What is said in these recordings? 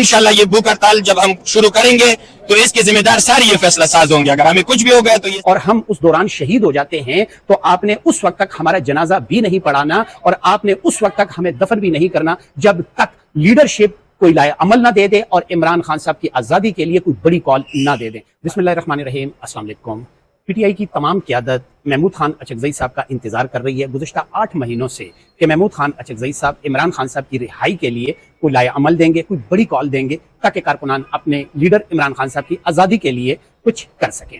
इंशाल्लाह ये भूख हड़ताल जब हम शुरू करेंगे तो इसके जिम्मेदार सारे ये फैसला साज होंगे। अगर हमें कुछ भी हो गया तो ये और हम उस दौरान शहीद हो जाते हैं तो आपने उस वक्त तक हमारा जनाजा भी नहीं पढ़ाना और आपने उस वक्त तक हमें दफन भी नहीं करना जब तक लीडरशिप कोई लाए अमल ना दे दे और इमरान खान साहब की आज़ादी के लिए कोई बड़ी कॉल ना दे दे। बिस्मिल्लाहिर्रहमानिर्रहीम, अस्सलाम वालेकुम। पीटीआई की तमाम क़यादत महमूद खान अचकज़ई साहब का इंतजार कर रही है गुज़िश्ता 8 महीनों से कि महमूद खान अचकज़ई साहब इमरान खान साहब की रिहाई के लिए कोई लाए अमल देंगे, कोई बड़ी कॉल देंगे ताकि कारकुनान अपने लीडर इमरान खान साहब की आज़ादी के लिए कुछ कर सकें।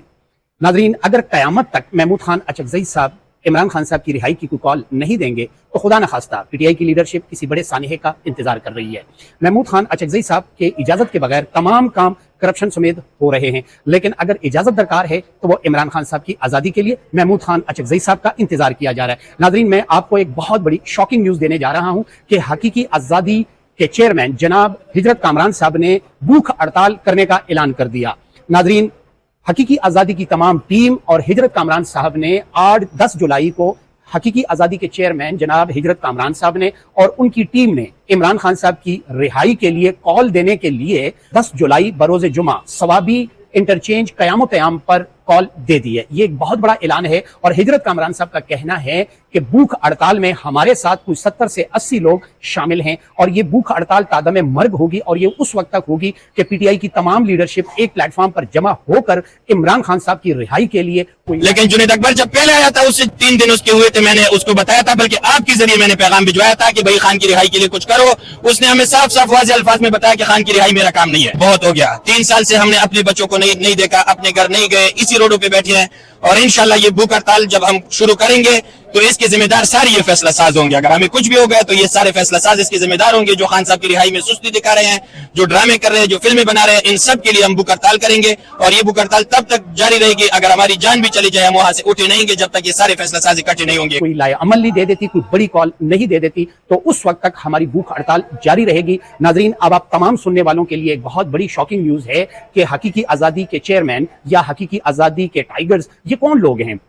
नाज़रीन, अगर क़यामत तक महमूद खान अचकज़ई साहब इमरान खान साहब की रिहाई की कोई कॉल नहीं देंगे तो खुदा न खास्ता पीटीआई की लीडरशिप किसी बड़े सानहे का इंतजार कर रही है। महमूद खान अचकज़ई साहब के इजाज़त के बगैर तमाम काम करप्शन समेत हो रहे हैं, लेकिन अगर इजाज़त दरकार है तो वो इमरान खान साहब की आज़ादी के लिए महमूद खान अचकज़ई साहब का इंतजार किया जा रहा है। नाज़रीन, मैं आपको एक बहुत बड़ी शॉकिंग न्यूज़ देने जा रहा हूँ कि हकीकी आज़ादी के चेयरमैन जनाब हिजरत कामरान साहब ने भूख हड़ताल करने का ऐलान कर दिया। नाज़रीन, हकीकी आज़ादी की तमाम टीम और हिजरत कामरान साहब ने 8-10 जुलाई को हकीकी आज़ादी के चेयरमैन जनाब हिजरत कामरान साहब ने और उनकी टीम ने इमरान खान साहब की रिहाई के लिए कॉल देने के लिए 10 जुलाई बरोज़ जुमा सवाबी इंटरचेंज क़याम क़याम पर कॉल दे दी है। ये एक बहुत बड़ा ऐलान है और हिजरत कामरान साहब का कहना है कि भूख हड़ताल में हमारे साथ कुछ 70 से 80 लोग शामिल हैं और ये भूख हड़ताल तादम मर्ग होगी और ये उस वक्त तक होगी कि पीटीआई की तमाम लीडरशिप एक प्लेटफॉर्म पर जमा होकर इमरान खान साहब की रिहाई के लिए लेकिन जुनैद अकबर जब पहले आया था उससे 3 दिन उसके हुए थे, मैंने उसको बताया था, बल्कि आपके जरिए मैंने पैगाम भिजवाया था कि भाई खान की रिहाई के लिए कुछ करो। उसने हमें साफ साफ वाज़ेह अल्फाज में बताया कि खान की रिहाई मेरा काम नहीं है, बहुत हो गया। 3 साल से हमने अपने बच्चों को नहीं देखा, अपने घर नहीं गए, इसी रोडों पे बैठे हैं और इंशाल्लाह ये भूख हड़ताल जब हम शुरू करेंगे तो इसके जिम्मेदार सारे ये फैसला साज होंगे। अगर हमें कुछ भी हो गया तो ये सारे फैसला साज इसके जिम्मेदार होंगे। जो खान साहब की रिहाई में सुस्ती दिखा रहे हैं, जो ड्रामे कर रहे हैं, जो फिल्में बना रहे हैं, इन सब के लिए हम भूख हड़ताल करेंगे और ये भूख हड़ताल तब तक जारी रहेगी अगर हमारी जान भी चली जाए, हम वहां से उठे नहीं जब तक ये सारे फैसला साज इकट्ठे नहीं होंगे। कोई लाए अमल नहीं दे देती, कोई बड़ी कॉल नहीं दे देती तो उस वक्त तक हमारी भूख हड़ताल जारी रहेगी। नाजरीन, अब आप तमाम सुनने वालों के लिए एक बहुत बड़ी शॉकिंग न्यूज है कि हकीकी आज़ादी के चेयरमैन या हकीकी आज़ादी के टाइगर्स ये कौन लोग हैं।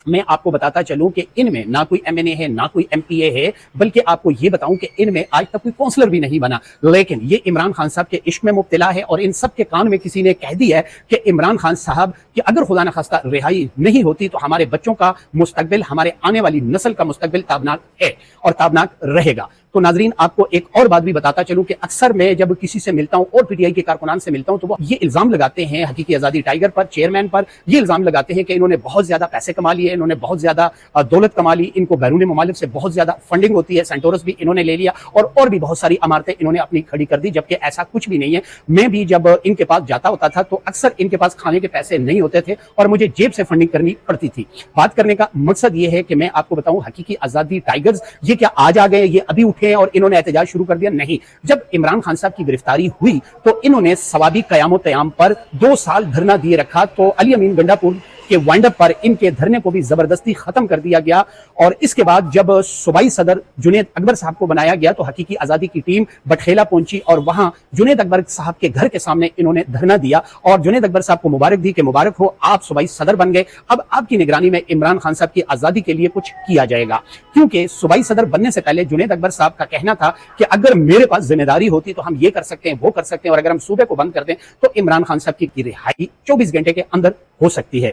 मैं आपको बताता चलूं कि इनमें ना कोई एमएनए है ना कोई एमपीए है, बल्कि आपको ये बताऊं कि इनमें आज तक कोई काउंसलर भी नहीं बना, लेकिन ये इमरान खान साहब के इश्क में मुब्तला है और इन सब के कान में किसी ने कह दिया है कि इमरान खान साहब कि अगर खुदा न खास्ता रिहाई नहीं होती तो हमारे बच्चों का मुस्तकबिल, हमारे आने वाली नस्ल का मुस्तकबिल ताबनाक है और ताबनाक रहेगा। तो नाजरीन, आपको एक और बात भी बताता चलूं कि अक्सर मैं जब किसी से मिलता हूं और पीटीआई के कारकुनान से मिलता हूं तो वो ये इल्जाम लगाते हैं हकीकी आज़ादी टाइगर पर, चेयरमैन पर, ये इल्जाम लगाते हैं कि इन्होंने बहुत ज्यादा पैसे कमा लिए, इन्होंने बहुत ज्यादा दौलत कमा ली, इनको बैरून मुमालिक से बहुत ज्यादा फंडिंग होती है, सेंटोरस भी इन्होंने ले लिया और भी बहुत सारी इमारतें इन्होंने अपनी खड़ी कर दी, जबकि ऐसा कुछ भी नहीं है। मैं भी जब इनके पास जाता होता था तो अक्सर इनके पास खाने के पैसे नहीं होते थे और मुझे जेब से फंडिंग करनी पड़ती थी। बात करने का मकसद ये है कि मैं आपको बताऊं हकीकी आज़ादी टाइगर्स ये क्या आज आ गए, ये अभी उठे और इन्होंने एहतजाज शुरू कर दिया? नहीं। जब इमरान खान साहब की गिरफ्तारी हुई तो इन्होंने सवाबी क़याम क़याम पर 2 साल धरना दिए रखा, तो अली अमीन गंडापुर के वाइंड अप पर इनके धरने को भी जबरदस्ती खत्म कर दिया गया और इसके बाद जब सूबाई सदर जुनैद अकबर साहब को बनाया गया तो हकीकी आज़ादी की टीम बटखेला पहुंची और वहां जुनैद अकबर साहब के घर के सामने इन्होंने धरना दिया और जुनैद अकबर साहब को मुबारक दी कि मुबारक हो, आप सूबाई सदर बन गए, अब आपकी निगरानी में इमरान खान साहब की आज़ादी के लिए कुछ किया जाएगा। क्योंकि सूबाई सदर बनने से पहले जुनैद अकबर साहब का कहना था कि अगर मेरे पास जिम्मेदारी होती तो हम ये कर सकते हैं, वो कर सकते हैं और अगर हम सूबे को बंद कर दें तो इमरान खान साहब की रिहाई 24 घंटे के अंदर हो सकती है।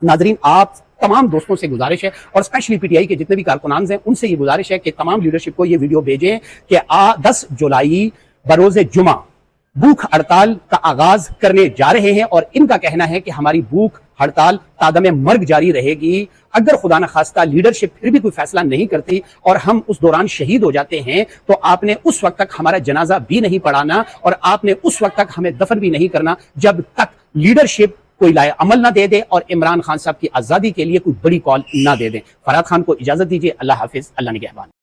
नाजरीन, आप तमाम दोस्तों से गुजारिश है और स्पेशली पीटीआई के जितने भी कारकुनान हैं उनसे ये गुजारिश है कि तमाम लीडरशिप को ये वीडियो भेजें कि 10 जुलाई बरोज़े जुमा भूख हड़ताल का आगाज करने जा रहे हैं और इनका कहना है कि हमारी भूख हड़ताल तादम मर्ग जारी रहेगी अगर खुदा न खास्ता लीडरशिप फिर भी कोई फैसला नहीं करती और हम उस दौरान शहीद हो जाते हैं तो आपने उस वक्त तक हमारा जनाजा भी नहीं पढ़ाना और आपने उस वक्त तक हमें दफन भी नहीं करना जब तक लीडरशिप कोई लाए अमल ना दे दे और इमरान खान साहब की आज़ादी के लिए कोई बड़ी कॉल ना दे दे। फराद खान को इजाजत दीजिए। अल्लाह हाफिज, अल्लाह निगहबान।